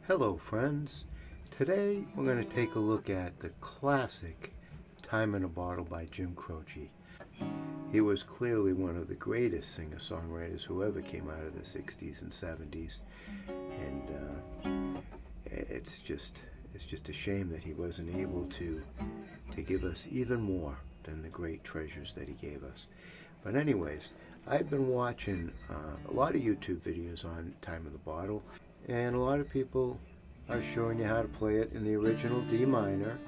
Hello friends, today we're going to take a look at the classic Time in a Bottle by Jim Croce. He was clearly one of the greatest singer-songwriters who ever came out of the 60s and 70s, and it's just a shame that he wasn't able to give us even more than the great treasures that he gave us. But anyways, I've been watching a lot of YouTube videos on Time in the Bottle, and a lot of people are showing you how to play it in the original D minor,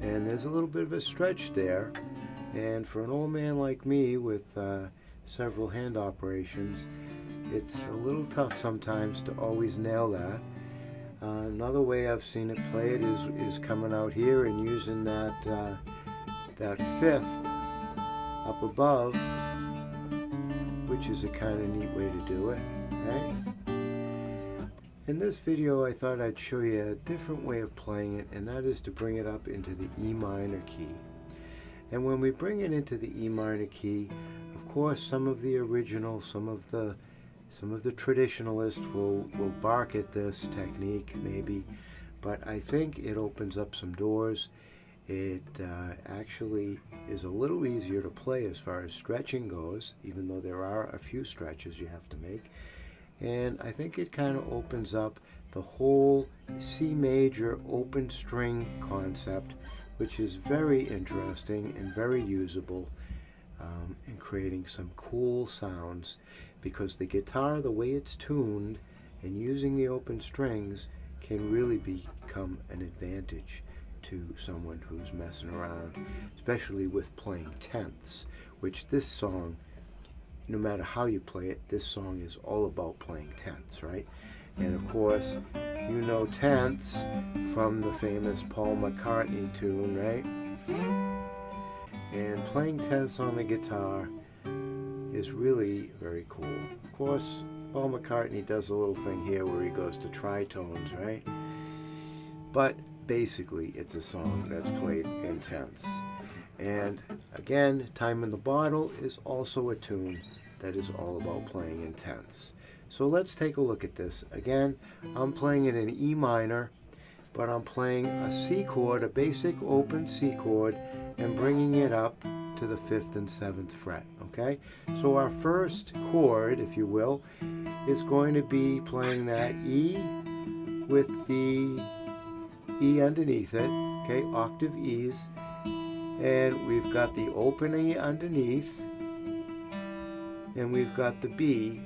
and there's a little bit of a stretch there, and for an old man like me with several hand operations, it's a little tough sometimes to always nail that. Another way I've seen it play it is coming out here and using that fifth up above, which is a kind of neat way to do it, right? In this video I thought I'd show you a different way of playing it, and that is to bring it up into the E minor key. And when we bring it into the E minor key, of course some of the original, some of the traditionalists will bark at this technique maybe, but I think it opens up some doors. It actually is a little easier to play as far as stretching goes, even though there are a few stretches you have to make. And I think it kind of opens up the whole C major open string concept, which is very interesting and very usable in creating some cool sounds, because the guitar, the way it's tuned and using the open strings, can really become an advantage to someone who's messing around, especially with playing tenths, which this song, no matter how you play it, this song is all about playing tenths, right? And of course, you know tenths from the famous Paul McCartney tune, right? And playing tenths on the guitar is really very cool. Of course, Paul McCartney does a little thing here where he goes to tritones, right? But basically, it's a song that's played in tenths. And again, Time in the Bottle is also a tune that is all about playing in tenths. So let's take a look at this. Again, I'm playing it in E minor, but I'm playing a C chord, a basic open C chord, and bringing it up to the 5th and 7th fret, okay? So our first chord, if you will, is going to be playing that E with the E underneath it, okay, octave E's. And we've got the open E underneath, and we've got the B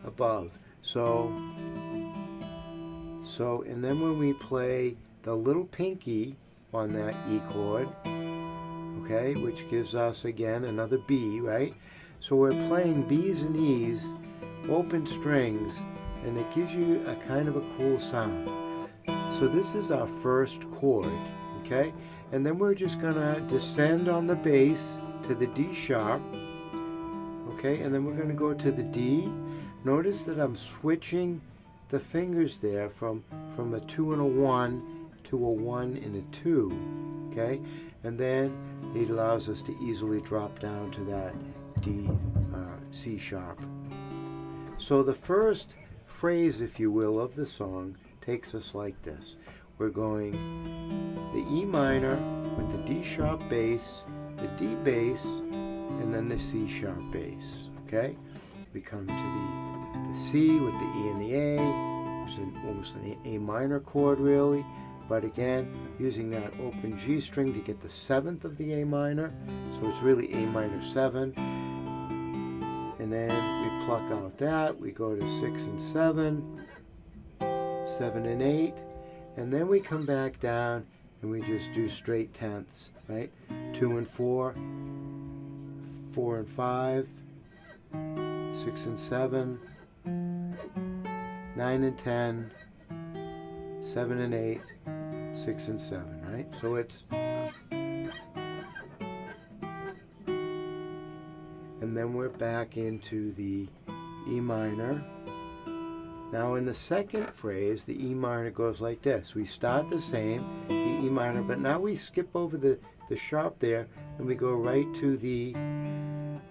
above. So and then when we play the little pinky on that E chord, okay, which gives us again another B, right? So we're playing B's and E's, open strings, and it gives you a kind of a cool sound. So this is our first chord, okay? And then we're just gonna descend on the bass to the D sharp, okay? And then we're gonna go to the D. Notice that I'm switching the fingers there from a 2 and a 1 to a 1 and a 2, okay? And then it allows us to easily drop down to that D, C sharp. So the first phrase, if you will, of the song takes us like this. We're going the E minor with the D sharp bass, the D bass, and then the C sharp bass, okay? We come to the C with the E and the A, which is almost an A minor chord really, but again, using that open G string to get the 7th of the A minor, so it's really A minor 7, and then we pluck out that, we go to 6 and 7, 7 and 8, and then we come back down and we just do straight tenths, right? 2 and 4, 4 and 5, 6 and 7, 9 and 10, 7 and 8, 6 and 7, right? So it's, and then we're back into the E minor. Now in the second phrase, the E minor goes like this. We start the same, the E minor, but now we skip over the sharp there, and we go right to the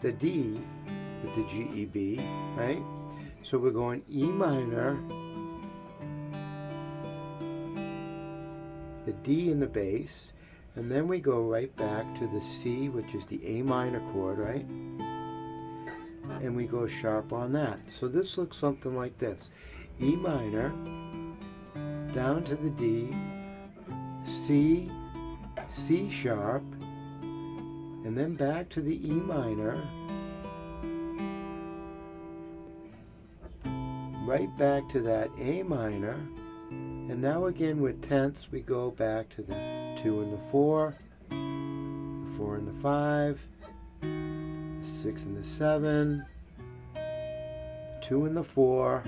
D with the G, E, B, right? So we're going E minor, the D in the bass, and then we go right back to the C, which is the A minor chord, right? And we go sharp on that. So this looks something like this. E minor, down to the D, C, C sharp, and then back to the E minor, right back to that A minor, and now again with tenths we go back to the 2 and the 4, the 4 and the 5, the 6 and the 7, the 2 and the 4,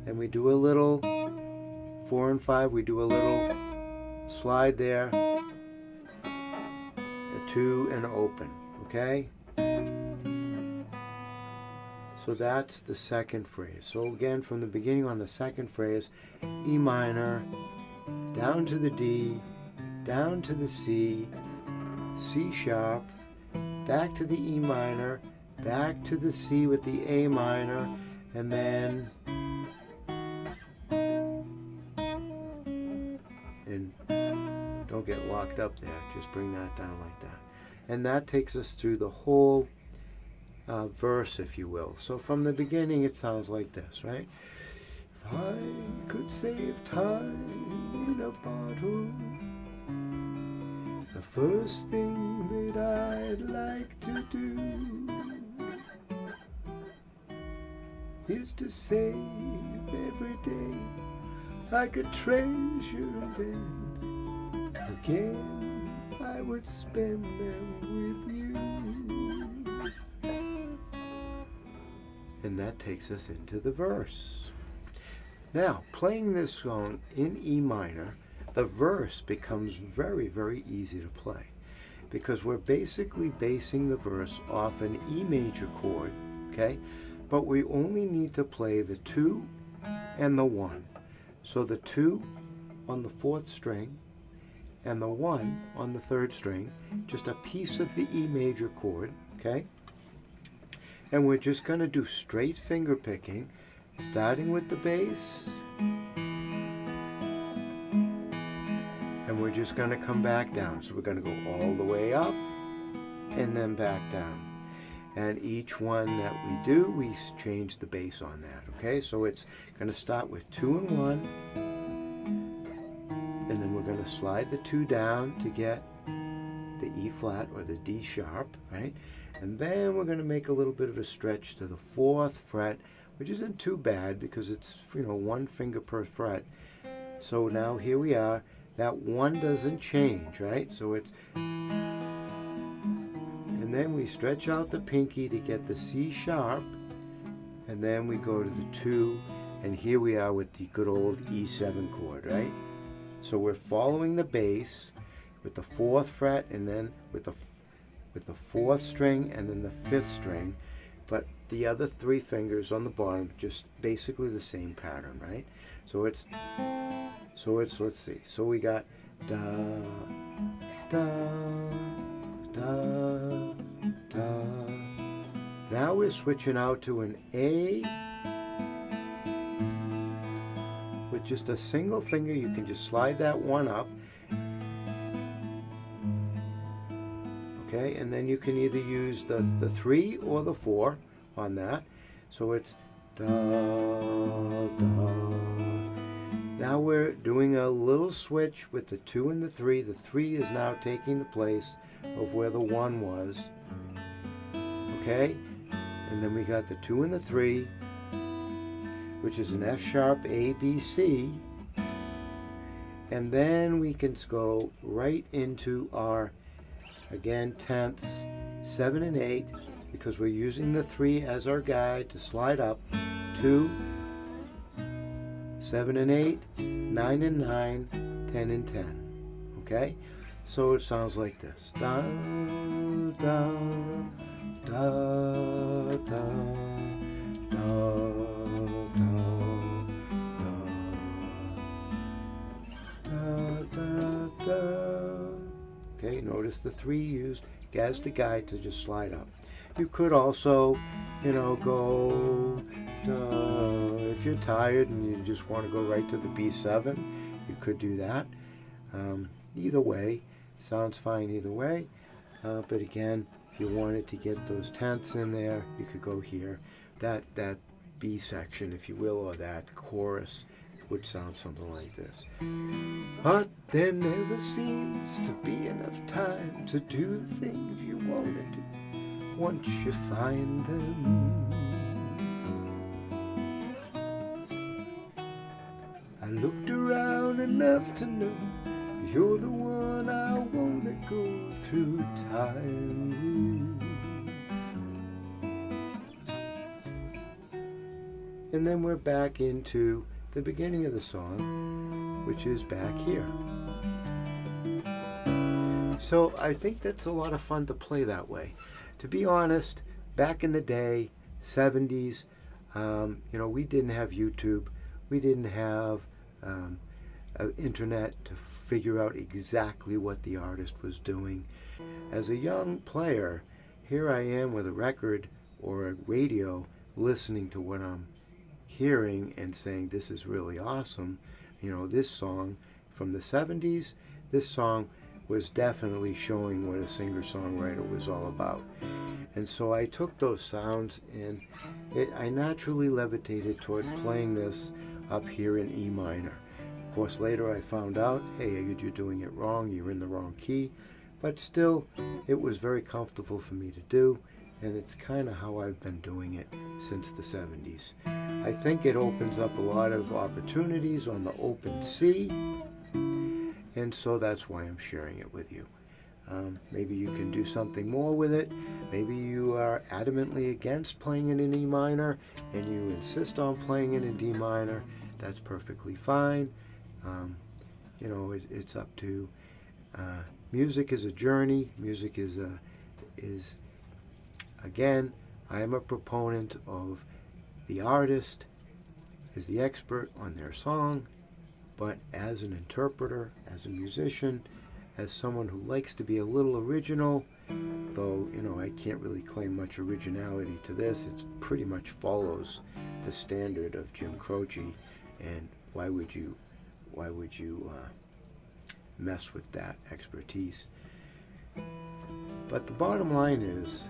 and we do a little 4 and 5, we do a little slide there, a 2 and open, okay? So that's the second phrase. So again, from the beginning on the second phrase, E minor, down to the D, down to the C, C sharp, back to the E minor, back to the C with the A minor, and then, and don't get locked up there, just bring that down like that. And that takes us through the whole verse, if you will. So from the beginning it sounds like this, right? If I could save time in a bottle, the first thing that I'd like to do is to save every day like a treasure, then again I would spend them with you. And that takes us into the verse. Now, playing this song in E minor, the verse becomes very, very easy to play because we're basically basing the verse off an E major chord, okay? But we only need to play the 2 and the 1. So the 2 on the 4th string and the 1 on the 3rd string, just a piece of the E major chord, okay? And we're just going to do straight finger picking, starting with the bass. And we're just going to come back down. So we're going to go all the way up and then back down. And each one that we do, we change the bass on that, okay? So it's going to start with 2 and 1. And then we're going to slide the 2 down to get the E flat or the D sharp, right? And then we're going to make a little bit of a stretch to the 4th fret, which isn't too bad because it's, 1 finger per fret. So now here we are. That 1 doesn't change, right? So it's, and then we stretch out the pinky to get the C sharp, and then we go to the 2, and here we are with the good old E7 chord, right? So we're following the bass with the 4th fret, and then with the 4th string and then the 5th string, but the other 3 fingers on the bottom, just basically the same pattern, right? So it's, let's see, so we got da, da, da, da. Now we're switching out to an A with just a single finger. You can just slide that 1 up. Okay, and then you can either use the 3 or the 4 on that. So it's da, da. Now we're doing a little switch with the 2 and the 3. The 3 is now taking the place of where the 1 was. Okay, and then we got the 2 and the 3, which is an F sharp A, B, C. And then we can go right into our, again, tenths, 7 and 8, because we're using the 3 as our guide to slide up. 2, 7 and 8, 9 and 9, 10 and 10. Okay? So it sounds like this. Da, da, da, da, da, da. Okay, notice the 3 used as the guide to just slide up. You could also, go, if you're tired and you just want to go right to the B7, you could do that. Either way, sounds fine either way. But again, if you wanted to get those tenths in there, you could go here. That B section, if you will, or that chorus would sound something like this. But there never seems to be enough time to do the things you want to do once you find them. I looked around enough to know you're the one I want to go through time with. And then we're back into the beginning of the song, which is back here. So I think that's a lot of fun to play that way. To be honest, back in the day, 70s, we didn't have YouTube. We didn't have internet to figure out exactly what the artist was doing. As a young player, here I am with a record or a radio listening to what I'm hearing and saying, this is really awesome. This song from the 70s, this song was definitely showing what a singer-songwriter was all about. And so I took those sounds and I naturally levitated toward playing this up here in E minor. Of course, later I found out, hey, you're doing it wrong, you're in the wrong key. But still, it was very comfortable for me to do, and it's kind of how I've been doing it since the 70s. I think it opens up a lot of opportunities on the open C, and so that's why I'm sharing it with you. Maybe you can do something more with it. Maybe you are adamantly against playing it in E minor, and you insist on playing it in D minor. That's perfectly fine. It's up to music is a journey. Music is again, I am a proponent of the artist is the expert on their song, but as an interpreter, as a musician, as someone who likes to be a little original, though, I can't really claim much originality to this. It pretty much follows the standard of Jim Croce, and why would you mess with that expertise? But the bottom line is,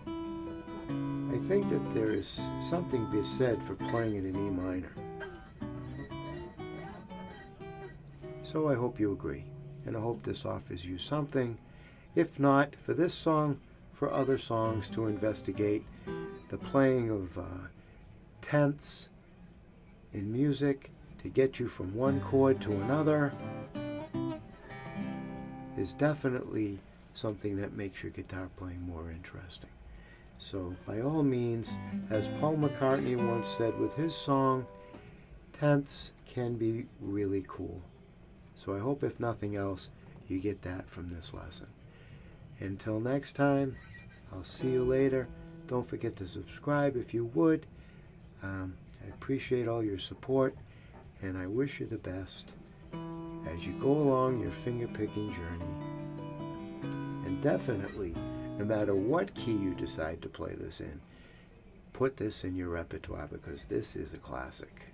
I think that there is something to be said for playing it in E minor. So I hope you agree, and I hope this offers you something, if not for this song, for other songs to investigate. The playing of tenths in music to get you from one chord to another is definitely something that makes your guitar playing more interesting. So by all means, as Paul McCartney once said with his song, tenths can be really cool. So I hope, if nothing else, you get that from this lesson. Until next time, I'll see you later. Don't forget to subscribe if you would. I appreciate all your support, and I wish you the best as you go along your finger-picking journey. And definitely, no matter what key you decide to play this in, put this in your repertoire, because this is a classic.